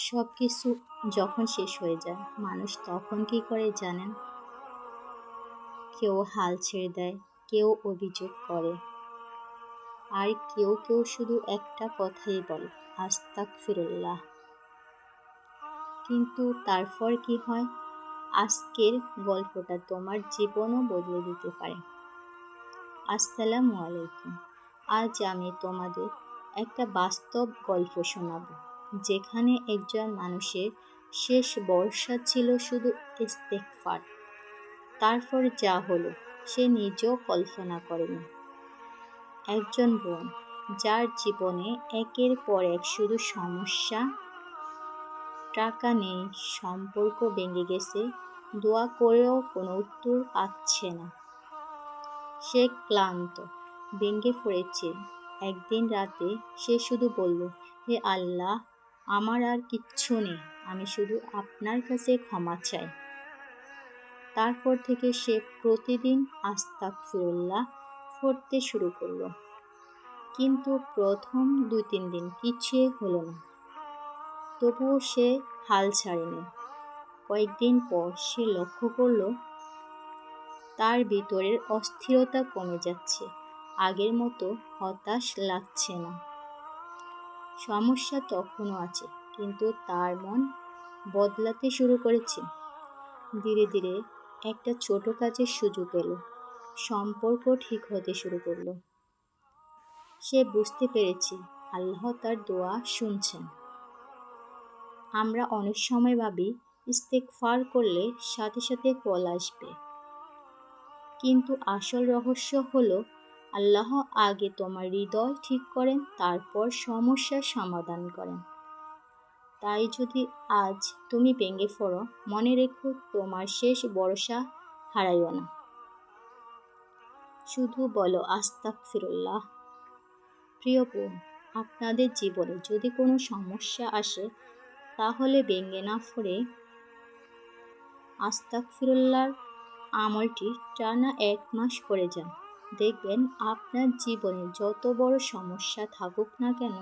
সব কিছু যখন শেষ হয়ে যায়, মানুষ তখন কী করে জানেন? কেউ হাল ছেড়ে দেয়, কেউ অভিযোগ করে, আর কেউ কেউ শুধু একটা কথাই বলে, আস্তাগফিরুল্লাহ। কিন্তু তারপর কি হয়? আজকের গল্পটা তোমার জীবনও বদলে দিতে পারে। আসসালামু আলাইকুম। আজ আমি তোমাদের একটা বাস্তব গল্প শোনাব, যেখানে একজন মানুষের শেষ ভরসা ছিল শুধু ইস্তেগফার। তারপর যা হলো সে নিজেও কল্পনা করেনি। একজন বোন, যার জীবনে একের পর এক শুধু সমস্যা, টাকা নেই, সম্পর্ক ভেঙে গেছে, দোয়া করেও কোনো উত্তর পাচ্ছে না। সে ক্লান্ত, ভেঙে পড়েছে। একদিন রাতে সে শুধু বলল, হে আল্লাহ, আমার আর কিচ্ছু নেই, আমি শুধু আপনার কাছে ক্ষমা চাই। তারপর থেকে সে প্রতিদিন আস্তাগফিরুল্লাহ পড়তে শুরু করলো। কিন্তু প্রথম 2-3 দিন কিছুই হলো না। তবুও সে হাল ছাড়েনি। কয়েকদিন পর সে লক্ষ্য করলো তার ভিতরের অস্থিরতা কমে যাচ্ছে, আগের মতো হতাশ লাগছে না। সমস্যা তখনও আছে, কিন্তু তার মন বদলাতে শুরু করেছে। ধীরে ধীরে একটা ছোট কাজের সুযোগ এলো, সম্পর্ক ঠিক হতে শুরু করলো। সে বুঝতে পেরেছে আল্লাহ তার দোয়া শুনছেন। আমরা অনেক সময় ভাবি ইস্তেগফার করলে সাথে সাথে ফল আসবে, কিন্তু আসল রহস্য হলো আল্লাহ আগে তোমার হৃদয় ঠিক করেন, তারপর সমস্যার সমাধান করেন। তাই যদি আজ তুমি ভেঙে পড়ো, মনে রেখো তোমার শেষ ভরসা হারাইও না। শুধু বলো আস্তাগফিরুল্লাহ। প্রিয় বোন, আপনাদের জীবনে যদি কোনো সমস্যা আসে, তাহলে ভেঙে না পড়ে আস্তাগফিরুল্লাহর আমলটি টানা 1 মাস করে যান। দেখবেন আপনার জীবনে যত বড় সমস্যা থাকুক না কেন,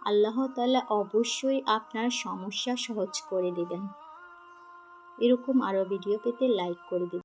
আল্লাহ তাআলা অবশ্যই আপনার সমস্যা সহজ করে দিবেন। এরকম আরও ভিডিও পেতে লাইক করে দিবেন।